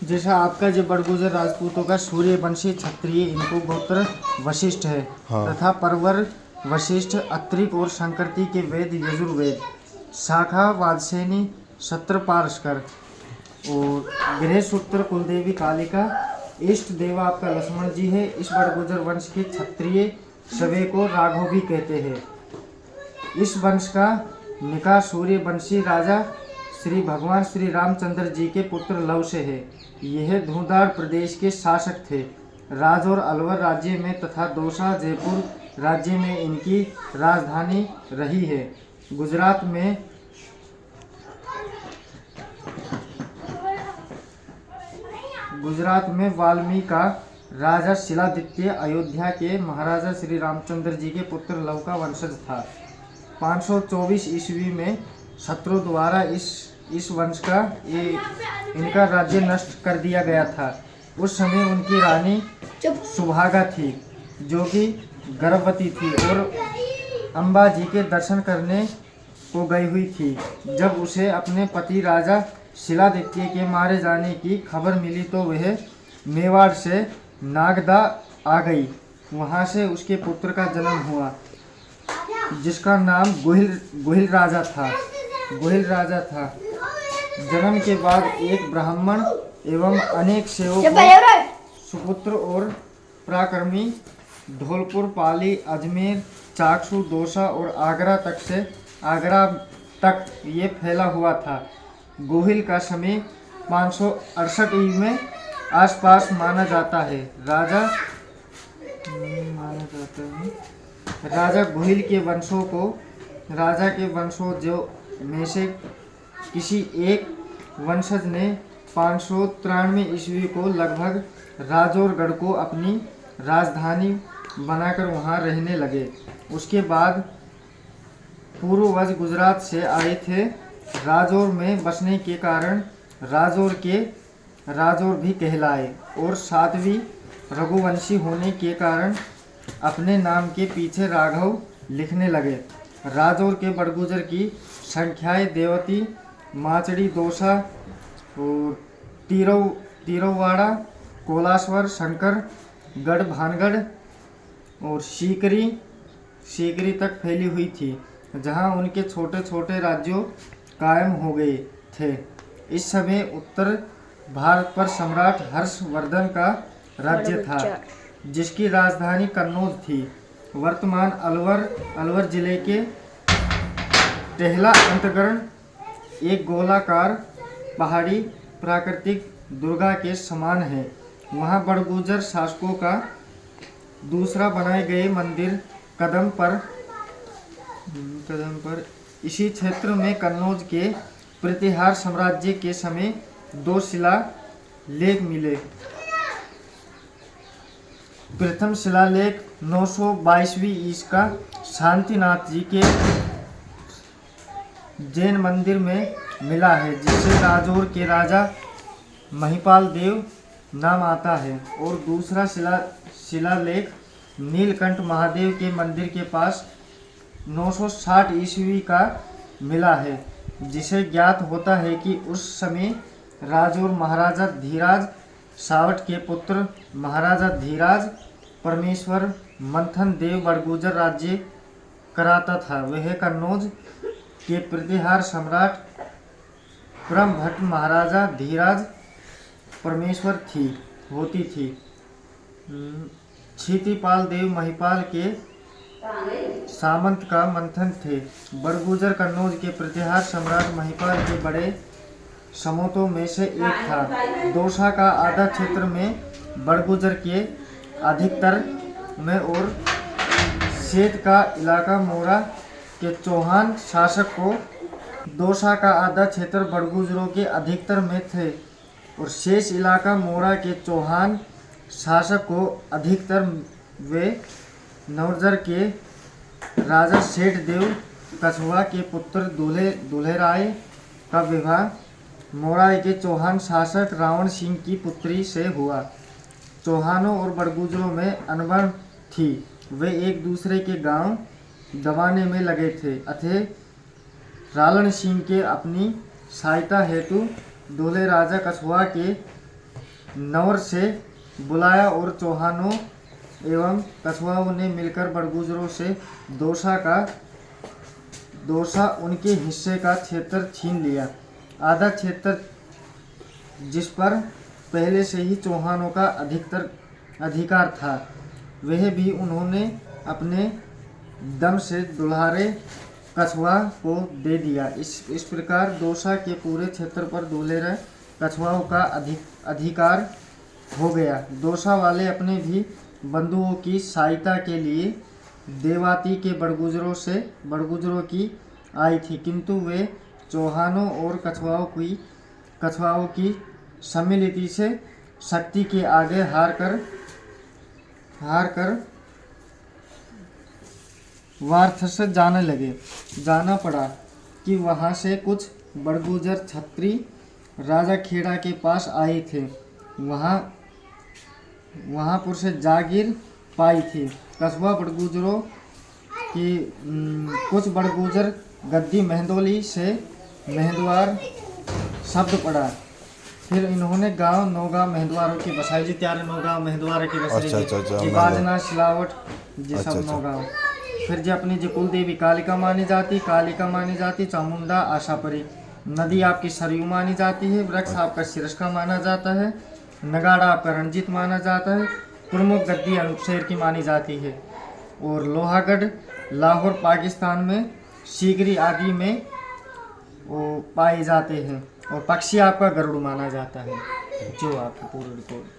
जैसा आपका जो बड़गुजर राजपूतों का सूर्यवंशी क्षत्रिय इनको गोत्र वशिष्ठ है। हाँ। तथा परवर वशिष्ठ अत्रिक और संकृति के वेद यजुर्वेद शाखा वादसेनी सत्र पारस्कर और गृहसूत्र कुलदेवी कालिका इष्ट देवा आपका लक्ष्मण जी है। इस बड़गुजर वंश के क्षत्रिय सवे को राघव भी कहते हैं। इस वंश का निकाह सूर्यवंशी राजा श्री भगवान श्री रामचंद्र जी के पुत्र लव से है। यह धुंधार प्रदेश के शासक थे। राजौर अलवर राज्य में तथा दौसा जयपुर राज्य में इनकी राजधानी रही है। गुजरात में वाल्मीकि का राजा शिलादित्य अयोध्या के महाराजा श्री रामचंद्र जी के पुत्र लव का वंशज था। 524 ईस्वी में शत्रु द्वारा इस वंश का इनका राज्य नष्ट कर दिया गया था। उस समय उनकी रानी सुभागा थी जो कि गर्भवती थी और अम्बा जी के दर्शन करने को गई हुई थी। जब उसे अपने पति राजा शिलादित्य के मारे जाने की खबर मिली तो वह मेवाड़ से नागदा आ गई। वहां से उसके पुत्र का जन्म हुआ जिसका नाम गोहिल राजा था। जन्म के बाद एक ब्राह्मण एवं अनेक सेवकों सुपुत्र और पराक्रमी धौलपुर, पाली, अजमेर, चाकसू, दौसा और आगरा तक ये फैला हुआ था। गोहिल का समय 568 ईस्वी में आसपास माना जाता है। राजा गोहिल के राजा के वंशजों में से किसी एक वंशज ने 593 ईस्वी को लगभग राजौरगढ़ को अपनी राजधानी बनाकर वहां रहने लगे। उसके बाद पूर्वज गुजरात से आए थे। राजौर में बसने के कारण राजौर भी कहलाए और साध्वी रघुवंशी होने के कारण अपने नाम के पीछे राघव लिखने लगे। राजौर के बड़गुजर की संख्याएं देवती, माचड़ी, दौसा और तिरवाड़ा, कोलाश्वर, शंकर गढ़, भानगढ़ और सीकरी तक फैली हुई थी, जहां उनके छोटे छोटे राज्यों कायम हो गए थे। इस समय उत्तर भारत पर सम्राट हर्षवर्धन का राज्य था जिसकी राजधानी कन्नौज थी। वर्तमान अलवर जिले के टेहला अंतर्गत एक गोलाकार पहाड़ी प्राकृतिक दुर्गा के समान है। वहां बड़गुजर शासकों का दूसरा बनाए गए मंदिर कदम पर इसी क्षेत्र में कन्नौज के प्रतिहार साम्राज्य के समय 2 शिलालेख मिले। प्रथम शिलालेख 922वीं ईस्वी का शांतिनाथ जी के जैन मंदिर में मिला है जिसे राजौर के राजा महिपाल देव नाम आता है। और दूसरा शिलालेख नीलकंठ महादेव के मंदिर के पास 960 ईस्वी का मिला है जिसे ज्ञात होता है कि उस समय राजौर महाराजा धीराज सावट के पुत्र महाराजा धीराज परमेश्वर मंथन देव बड़गुजर राज्य कराता था। वह कन्नौज के प्रतिहार सम्राट ब्रह्मभट्ट महाराजा धीराज परमेश्वर होती थी। क्षितिपाल देव महिपाल के सामंत का मंथन थे। बड़गुजर कन्नौज के प्रतिहार सम्राट महिपाल के बड़े समूहों में से एक था। दौसा का आधा क्षेत्र में बड़गुजर के अधिकतर में और सेठ का इलाका मोरा के चौहान शासक को दौसा का आधा क्षेत्र बड़गुजरों के अधिकतर में थे और शेष इलाका मोरा के चौहान शासक को अधिकतर। वे नवजर के राजा सेठ देव कछुआ के पुत्र दुल्हेराय का विवाह मोराई के चौहान शासक रावण सिंह की पुत्री से हुआ। चौहानों और बड़गुजरों में अनबन थी। वे एक दूसरे के गांव दबाने में लगे थे। अतः रावण सिंह के अपनी सहायता हेतु दूल्हे राजा कछुआ के नवर से बुलाया और चौहानों एवं कछुआओं ने मिलकर बड़गुजरों से दोसा उनके हिस्से का क्षेत्र छीन लिया। आधा क्षेत्र जिस पर पहले से ही चौहानों का अधिकार था, वह भी उन्होंने अपने दम से दुल्हारे कछुआ को दे दिया। इस प्रकार दोसा के पूरे क्षेत्र पर दुल्हेरे कछुआओं का अधिकार हो गया। दोसा वाले अपने भी बंधुओं की सहायता के लिए देवाती के बड़गुजरों की आई थी, किंतु वे चौहानों और कछुआओं की सम्मिलित से शक्ति के आगे हार कर वार्थ से जाना पड़ा कि वहाँ से कुछ बड़गुजर छत्री राजा खेड़ा के पास आए थे। वहाँ पर से जागीर पाई थी। कस्बा बड़गुजरों की कुछ बड़गुजर गद्दी मेहंदोली से मेहंदवार शब्द पड़ा। फिर इन्होंने गांव नौगांव मेहंदवारों की बसाई जी त्यारे नौगांव मेहंदवार की बसाई बाजना सिलावट जी सब नौगांव। फिर जी अपनी जी कुल देवी कालिका मानी जाती चामुंडा आशापरी। नदी आपकी सरयू मानी जाती है। वृक्ष आपका सिरस्का माना जाता है। नगाड़ा आपका रणजीत माना जाता है। प्रमुख गद्दी अनूपशेर की मानी जाती है। और लोहागढ़ लाहौर पाकिस्तान में सीगरी आदि में वो पाए जाते हैं। और पक्षी आपका गरुड़ माना जाता है। जो आपकी पूरी रिपोर्ट।